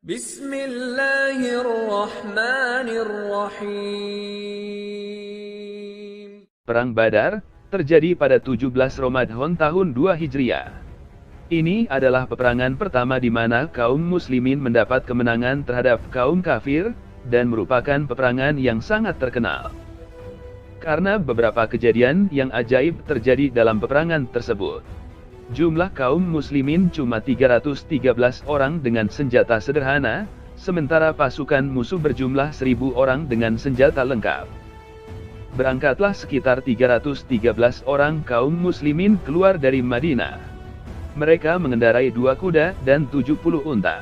Bismillahirrahmanirrahim. Perang Badar terjadi pada 17 Ramadan tahun 2 Hijriah. Ini adalah peperangan pertama di mana kaum muslimin mendapat kemenangan terhadap kaum kafir, dan merupakan peperangan yang sangat terkenal. Karena beberapa kejadian yang ajaib terjadi dalam peperangan tersebut. Jumlah kaum muslimin cuma 313 orang dengan senjata sederhana, sementara pasukan musuh berjumlah 1000 orang dengan senjata lengkap. Berangkatlah sekitar 313 orang kaum muslimin keluar dari Madinah. Mereka mengendarai 2 kuda dan 70 unta.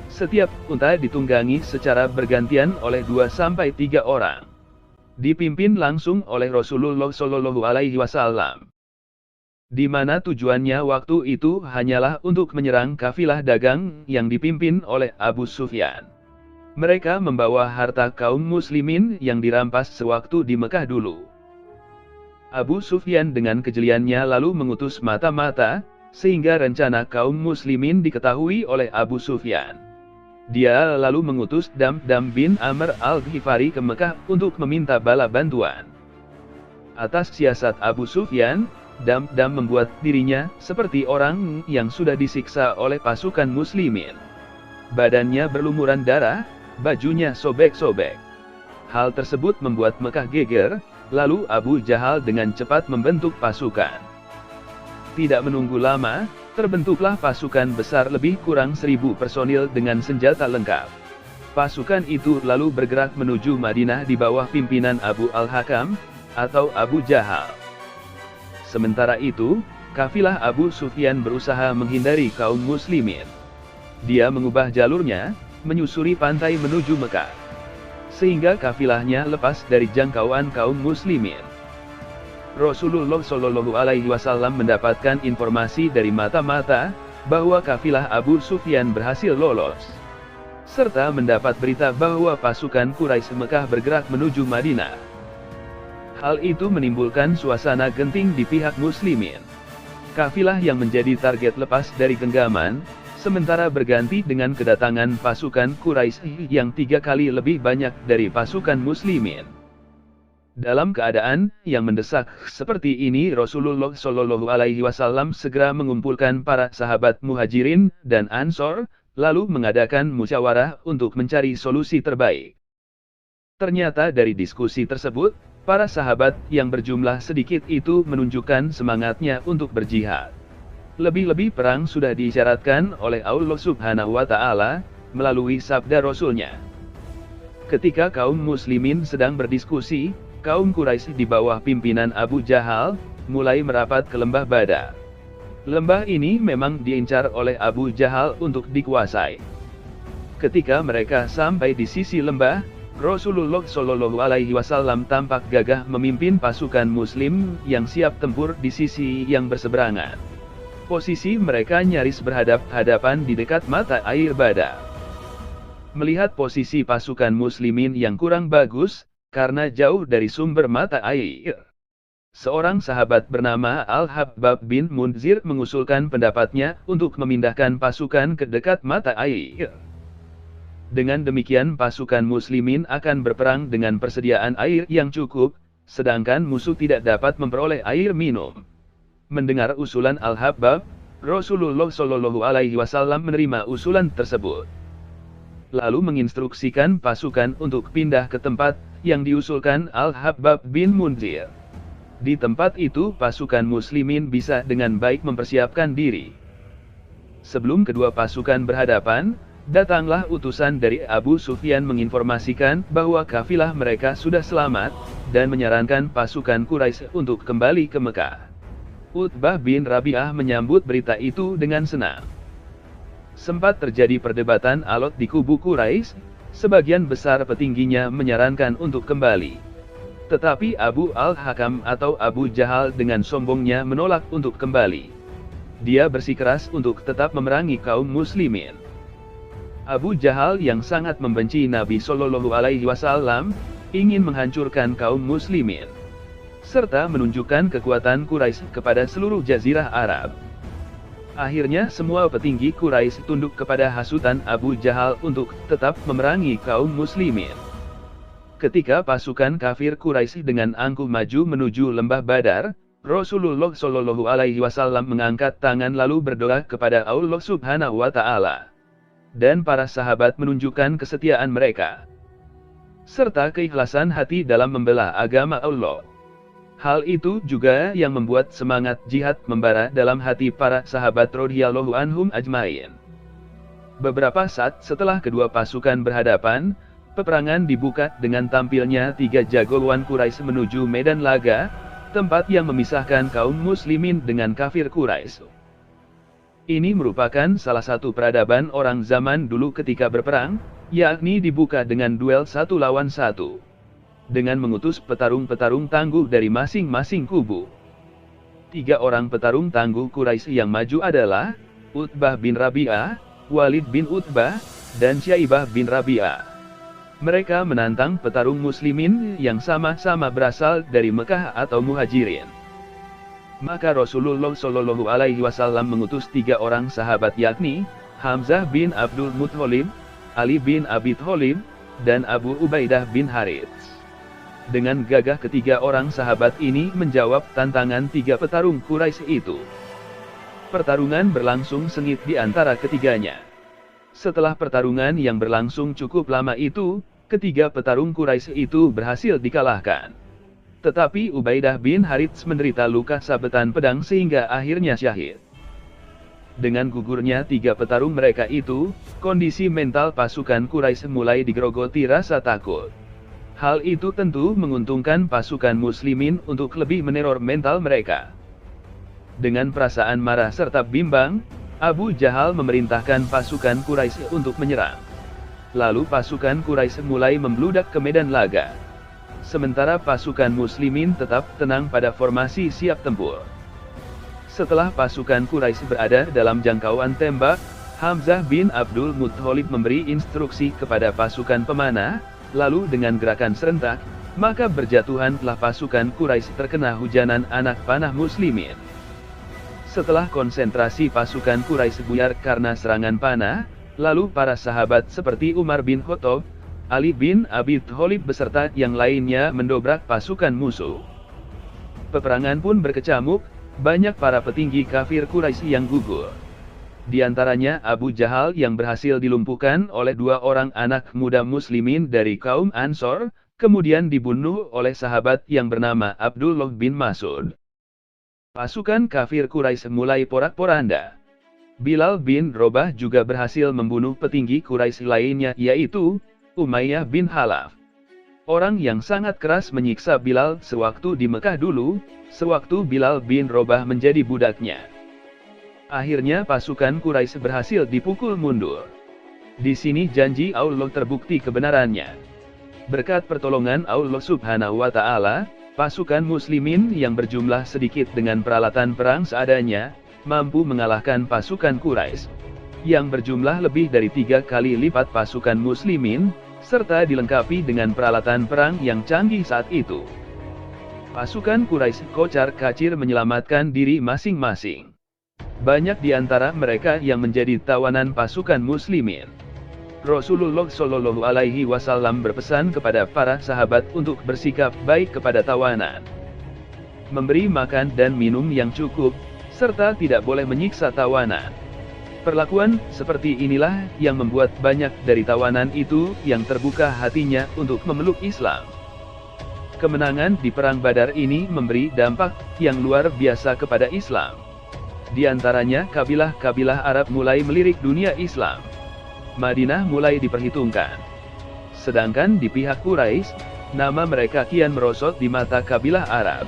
Setiap unta ditunggangi secara bergantian oleh 2-3 orang. Dipimpin langsung oleh Rasulullah Shallallahu Alaihi Wasallam. Di mana tujuannya waktu itu hanyalah untuk menyerang kafilah dagang yang dipimpin oleh Abu Sufyan. Mereka membawa harta kaum muslimin yang dirampas sewaktu di Mekah dulu. Abu Sufyan dengan kejeliannya lalu mengutus mata-mata, sehingga rencana kaum muslimin diketahui oleh Abu Sufyan. Dia lalu mengutus Damdam bin Amr al-Ghifari ke Mekah untuk meminta bala bantuan. Atas siasat Abu Sufyan, Damdam membuat dirinya seperti orang yang sudah disiksa oleh pasukan muslimin. Badannya berlumuran darah, bajunya sobek-sobek. Hal tersebut membuat Mekah geger, lalu Abu Jahal dengan cepat membentuk pasukan. Tidak menunggu lama, terbentuklah pasukan besar lebih kurang 1000 personil dengan senjata lengkap. Pasukan itu lalu bergerak menuju Madinah di bawah pimpinan Abu Al-Hakam, atau Abu Jahal. Sementara itu, kafilah Abu Sufyan berusaha menghindari kaum muslimin. Dia mengubah jalurnya, menyusuri pantai menuju Mekah. Sehingga kafilahnya lepas dari jangkauan kaum muslimin. Rasulullah Shallallahu Alaihi Wasallam mendapatkan informasi dari mata-mata, bahwa kafilah Abu Sufyan berhasil lolos. Serta mendapat berita bahwa pasukan Quraisy Mekah bergerak menuju Madinah. Hal itu menimbulkan suasana genting di pihak muslimin. Kafilah yang menjadi target lepas dari genggaman, sementara berganti dengan kedatangan pasukan Quraisy yang 3 kali lebih banyak dari pasukan muslimin. Dalam keadaan yang mendesak seperti ini, Rasulullah Shallallahu Alaihi Wasallam segera mengumpulkan para sahabat Muhajirin dan Ansor, lalu mengadakan musyawarah untuk mencari solusi terbaik. Ternyata dari diskusi tersebut, para sahabat yang berjumlah sedikit itu menunjukkan semangatnya untuk berjihad. Lebih-lebih perang sudah diisyaratkan oleh Allah Subhanahu wa Ta'ala melalui sabda Rasul-Nya. Ketika kaum muslimin sedang berdiskusi, kaum Quraisy di bawah pimpinan Abu Jahal mulai merapat ke lembah Badar. Lembah ini memang diincar oleh Abu Jahal untuk dikuasai. Ketika mereka sampai di sisi lembah, Rasulullah Shallallahu Alaihi Wasallam tampak gagah memimpin pasukan Muslim yang siap tempur di sisi yang berseberangan. Posisi mereka nyaris berhadap-hadapan di dekat mata air Badar. Melihat posisi pasukan Muslimin yang kurang bagus, karena jauh dari sumber mata air, seorang sahabat bernama Al-Habbab bin Munzir mengusulkan pendapatnya untuk memindahkan pasukan ke dekat mata air. Dengan demikian pasukan muslimin akan berperang dengan persediaan air yang cukup, sedangkan musuh tidak dapat memperoleh air minum. Mendengar usulan Al-Habbab, Rasulullah Shallallahu Alaihi Wasallam menerima usulan tersebut. Lalu menginstruksikan pasukan untuk pindah ke tempat yang diusulkan Al-Habbab bin Munzir. Di tempat itu pasukan muslimin bisa dengan baik mempersiapkan diri. Sebelum kedua pasukan berhadapan, datanglah utusan dari Abu Sufyan menginformasikan bahwa kafilah mereka sudah selamat, dan menyarankan pasukan Quraisy untuk kembali ke Mekah. Utbah bin Rabi'ah menyambut berita itu dengan senang. Sempat terjadi perdebatan alot di kubu Quraisy, sebagian besar petingginya menyarankan untuk kembali. Tetapi Abu Al-Hakam atau Abu Jahal dengan sombongnya menolak untuk kembali. Dia bersikeras untuk tetap memerangi kaum muslimin. Abu Jahal yang sangat membenci Nabi Shallallahu Alaihi Wasallam, ingin menghancurkan kaum muslimin, serta menunjukkan kekuatan Quraisy kepada seluruh jazirah Arab. Akhirnya semua petinggi Quraisy tunduk kepada hasutan Abu Jahal untuk tetap memerangi kaum muslimin. Ketika pasukan kafir Quraisy dengan angkuh maju menuju lembah Badar, Rasulullah Shallallahu Alaihi Wasallam mengangkat tangan lalu berdoa kepada Allah Subhanahu Wa Taala. Dan para sahabat menunjukkan kesetiaan mereka, serta keikhlasan hati dalam membela agama Allah. Hal itu juga yang membuat semangat jihad membara dalam hati para sahabat radhiyallahu anhum ajmain. Beberapa saat setelah kedua pasukan berhadapan, peperangan dibuka dengan tampilnya 3 jagoan Quraisy menuju medan laga, tempat yang memisahkan kaum muslimin dengan kafir Quraisy. Ini merupakan salah satu peradaban orang zaman dulu ketika berperang, yakni dibuka dengan duel 1 lawan 1. Dengan mengutus petarung-petarung tangguh dari masing-masing kubu. 3 orang petarung tangguh Quraisy yang maju adalah Utbah bin Rabi'ah, Walid bin Utbah, dan Syaibah bin Rabi'ah. Mereka menantang petarung muslimin yang sama-sama berasal dari Mekah atau Muhajirin. Maka Rasulullah Shallallahu Alaihi Wasallam mengutus 3 orang sahabat yakni Hamzah bin Abdul Muthalib, Ali bin Abi Thalib, dan Abu Ubaidah bin Harits. Dengan gagah ketiga orang sahabat ini menjawab tantangan 3 petarung Quraisy itu. Pertarungan berlangsung sengit di antara ketiganya. Setelah pertarungan yang berlangsung cukup lama itu, ketiga petarung Quraisy itu berhasil dikalahkan. Tetapi Ubaidah bin Harits menderita luka sabetan pedang sehingga akhirnya syahid. Dengan gugurnya 3 petarung mereka itu, kondisi mental pasukan Quraisy mulai digerogoti rasa takut. Hal itu tentu menguntungkan pasukan muslimin untuk lebih meneror mental mereka. Dengan perasaan marah serta bimbang, Abu Jahal memerintahkan pasukan Quraisy untuk menyerang. Lalu pasukan Quraisy mulai membludak ke medan laga. Sementara pasukan muslimin tetap tenang pada formasi siap tempur. Setelah pasukan Quraisy berada dalam jangkauan tembak, Hamzah bin Abdul Muthalib memberi instruksi kepada pasukan pemanah. Lalu dengan gerakan serentak, maka berjatuhanlah pasukan Quraisy terkena hujanan anak panah muslimin. Setelah konsentrasi pasukan Quraisy buyar karena serangan panah, lalu para sahabat seperti Umar bin Khattab, Ali bin Abi Thalib beserta yang lainnya mendobrak pasukan musuh. Peperangan pun berkecamuk, banyak para petinggi kafir Quraisy yang gugur. Di antaranya Abu Jahal yang berhasil dilumpuhkan oleh 2 orang anak muda muslimin dari kaum Ansor, kemudian dibunuh oleh sahabat yang bernama Abdullah bin Mas'ud. Pasukan kafir Quraisy mulai porak-poranda. Bilal bin Robah juga berhasil membunuh petinggi Quraisy lainnya yaitu Umayyah bin Khalaf. Orang yang sangat keras menyiksa Bilal sewaktu di Mekah dulu, sewaktu Bilal bin Robah menjadi budaknya. Akhirnya pasukan Quraisy berhasil dipukul mundur. Di sini janji Allah terbukti kebenarannya. Berkat pertolongan Allah Subhanahu Wa Taala, pasukan muslimin yang berjumlah sedikit dengan peralatan perang seadanya, mampu mengalahkan pasukan Quraisy yang berjumlah lebih dari 3 kali lipat pasukan muslimin, serta dilengkapi dengan peralatan perang yang canggih saat itu. Pasukan Quraisy kocar-kacir menyelamatkan diri masing-masing. Banyak di antara mereka yang menjadi tawanan pasukan muslimin. Rasulullah Shallallahu Alaihi Wasallam berpesan kepada para sahabat untuk bersikap baik kepada tawanan, memberi makan dan minum yang cukup, serta tidak boleh menyiksa tawanan. Perlakuan seperti inilah yang membuat banyak dari tawanan itu yang terbuka hatinya untuk memeluk Islam. Kemenangan di Perang Badar ini memberi dampak yang luar biasa kepada Islam. Di antaranya kabilah-kabilah Arab mulai melirik dunia Islam. Madinah mulai diperhitungkan. Sedangkan di pihak Quraisy, nama mereka kian merosot di mata kabilah Arab.